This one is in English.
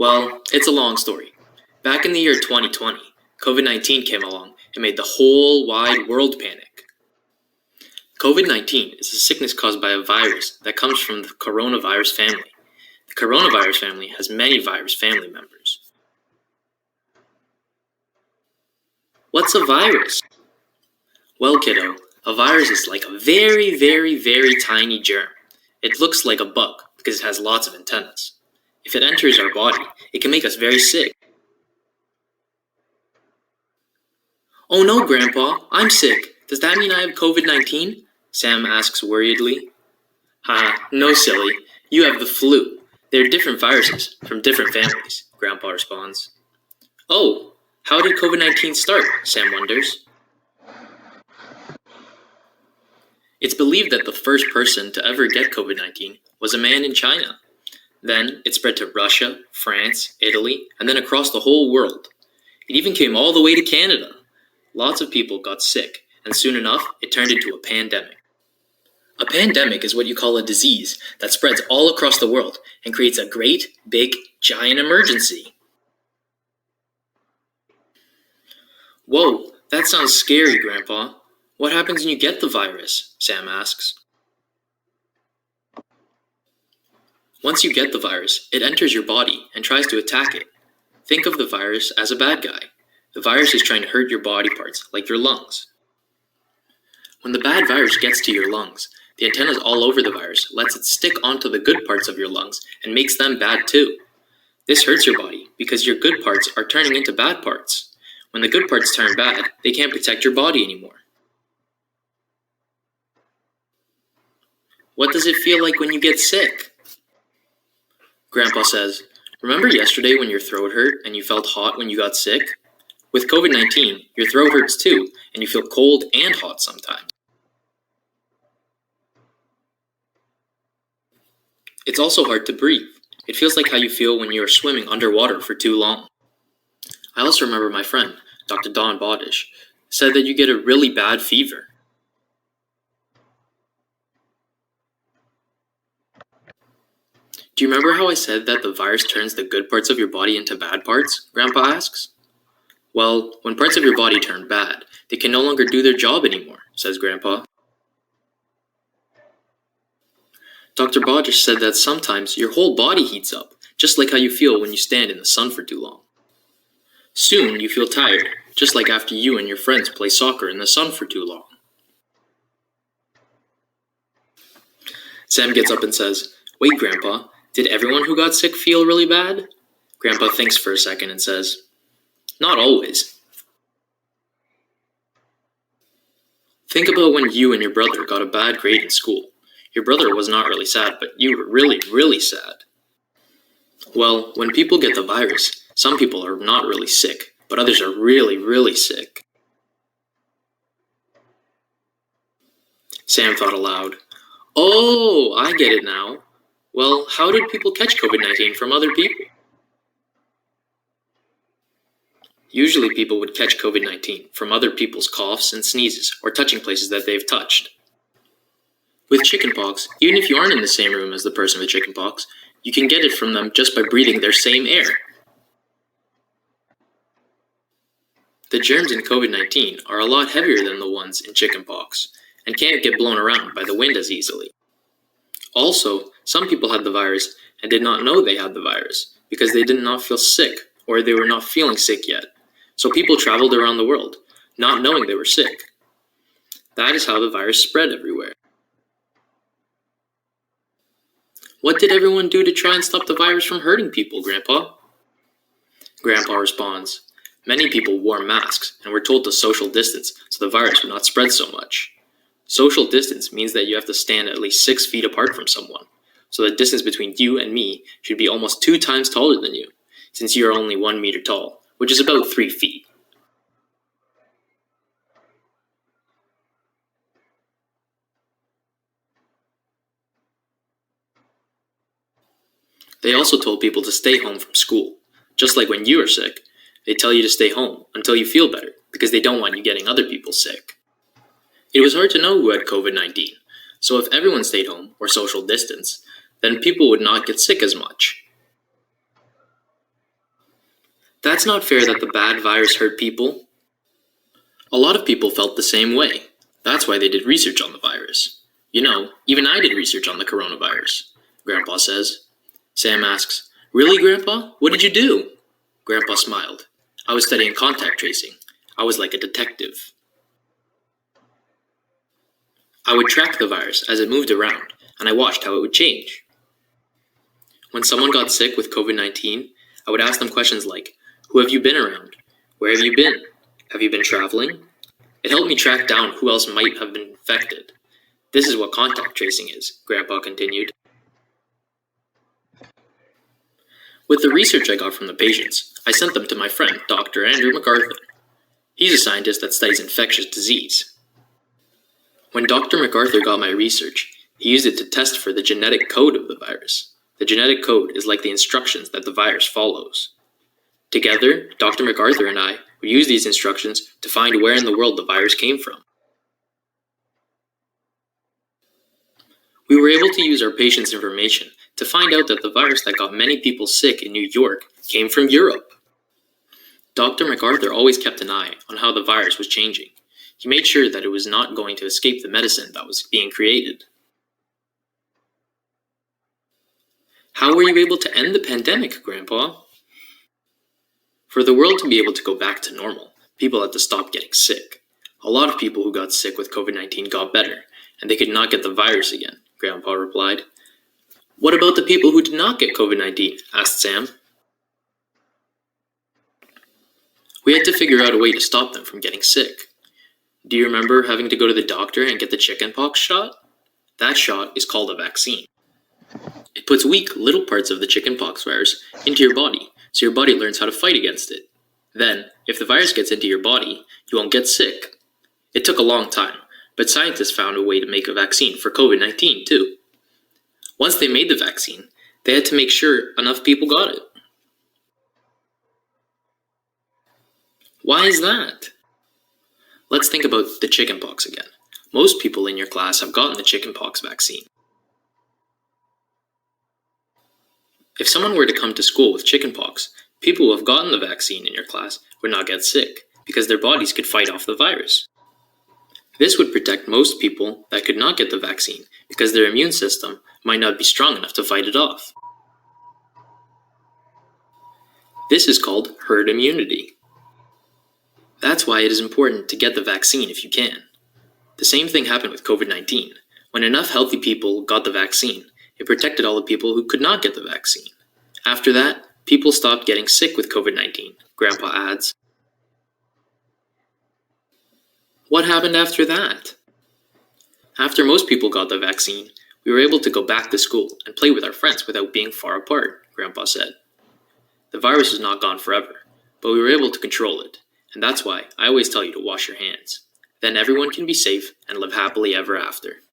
Well, it's a long story. Back in the year 2020, COVID-19 came along and made the whole wide world panic. COVID-19 is a sickness caused by a virus that comes from the coronavirus family. The coronavirus family has many virus family members. What's a virus? Well, kiddo, a virus is like a very, very, very tiny germ. It looks like a bug because it has lots of antennas. If it enters our body, it can make us very sick. Oh no, Grandpa, I'm sick. Does that mean I have COVID-19? Sam asks worriedly. No, silly. You have the flu. They're different viruses from different families, Grandpa responds. Oh, how did COVID-19 start? Sam wonders. It's believed that the first person to ever get COVID-19 was a man in China. Then it spread to Russia, France, Italy, and then across the whole world. It even came all the way to Canada. Lots of people got sick, and soon enough, it turned into a pandemic. A pandemic is what you call a disease that spreads all across the world and creates a great, big, giant emergency. Whoa, that sounds scary, Grandpa. What happens when you get the virus? Sam asks. Once you get the virus, it enters your body and tries to attack it. Think of the virus as a bad guy. The virus is trying to hurt your body parts, like your lungs. When the bad virus gets to your lungs, the antennas all over the virus lets it stick onto the good parts of your lungs and makes them bad too. This hurts your body because your good parts are turning into bad parts. When the good parts turn bad, they can't protect your body anymore. What does it feel like when you get sick? Grandpa says, remember yesterday when your throat hurt and you felt hot when you got sick? With COVID-19, your throat hurts too, and you feel cold and hot sometimes. It's also hard to breathe. It feels like how you feel when you are swimming underwater for too long. I also remember my friend, Dr. Don Bodish, said that you get a really bad fever. Do you remember how I said that the virus turns the good parts of your body into bad parts? Grandpa asks. Well, when parts of your body turn bad, they can no longer do their job anymore, says Grandpa. Dr. Bodish said that sometimes your whole body heats up, just like how you feel when you stand in the sun for too long. Soon you feel tired, just like after you and your friends play soccer in the sun for too long. Sam gets up and says, Wait, Grandpa, did everyone who got sick feel really bad? Grandpa thinks for a second and says, Not always. Think about when you and your brother got a bad grade in school. Your brother was not really sad, but you were really, really sad. Well, when people get the virus, some people are not really sick, but others are really, really sick. Sam thought aloud. Oh, I get it now. Well, how did people catch COVID-19 from other people? Usually people would catch COVID-19 from other people's coughs and sneezes or touching places that they've touched. With chickenpox, even if you aren't in the same room as the person with chickenpox, you can get it from them just by breathing their same air. The germs in COVID-19 are a lot heavier than the ones in chickenpox and can't get blown around by the wind as easily. Also, some people had the virus and did not know they had the virus because they did not feel sick or they were not feeling sick yet. So people traveled around the world, not knowing they were sick. That is how the virus spread everywhere. What did everyone do to try and stop the virus from hurting people, Grandpa? Grandpa responds, Many people wore masks and were told to social distance so the virus would not spread so much. Social distance means that you have to stand at least 6 feet apart from someone, so the distance between you and me should be almost 2 times taller than you, since you are only 1 meter tall, which is about 3 feet. They also told people to stay home from school. Just like when you are sick, they tell you to stay home until you feel better because they don't want you getting other people sick. It was hard to know who had COVID-19, so if everyone stayed home or social distance, then people would not get sick as much. That's not fair that the bad virus hurt people. A lot of people felt the same way. That's why they did research on the virus. You know, even I did research on the coronavirus, Grandpa says. Sam asks, "Really, Grandpa? What did you do?" Grandpa smiled. "I was studying contact tracing. I was like a detective. I would track the virus as it moved around, and I watched how it would change. When someone got sick with COVID-19, I would ask them questions like, 'Who have you been around? Where have you been? Have you been traveling?' It helped me track down who else might have been infected. This is what contact tracing is," Grandpa continued. With the research I got from the patients, I sent them to my friend, Dr. Andrew MacArthur. He's a scientist that studies infectious disease. When Dr. MacArthur got my research, he used it to test for the genetic code of the virus. The genetic code is like the instructions that the virus follows. Together, Dr. MacArthur and I would use these instructions to find where in the world the virus came from. We were able to use our patients' information to find out that the virus that got many people sick in New York came from Europe. Dr. MacArthur always kept an eye on how the virus was changing. He made sure that it was not going to escape the medicine that was being created. How were you able to end the pandemic, Grandpa? For the world to be able to go back to normal, people had to stop getting sick. A lot of people who got sick with COVID-19 got better, and they could not get the virus again, Grandpa replied. What about the people who did not get COVID-19? Asked Sam. We had to figure out a way to stop them from getting sick. Do you remember having to go to the doctor and get the chickenpox shot? That shot is called a vaccine. It puts weak little parts of the chickenpox virus into your body, so your body learns how to fight against it. Then, if the virus gets into your body, you won't get sick. It took a long time, but scientists found a way to make a vaccine for COVID-19 too. Once they made the vaccine, they had to make sure enough people got it. Why is that? Let's think about the chickenpox again. Most people in your class have gotten the chickenpox vaccine. If someone were to come to school with chickenpox, people who have gotten the vaccine in your class would not get sick because their bodies could fight off the virus. This would protect most people that could not get the vaccine because their immune system might not be strong enough to fight it off. This is called herd immunity. That's why it is important to get the vaccine if you can. The same thing happened with COVID-19. When enough healthy people got the vaccine, it protected all the people who could not get the vaccine. After that, people stopped getting sick with COVID-19, Grandpa adds. What happened after that? After most people got the vaccine, we were able to go back to school and play with our friends without being far apart, Grandpa said. The virus is not gone forever, but we were able to control it, and that's why I always tell you to wash your hands. Then everyone can be safe and live happily ever after.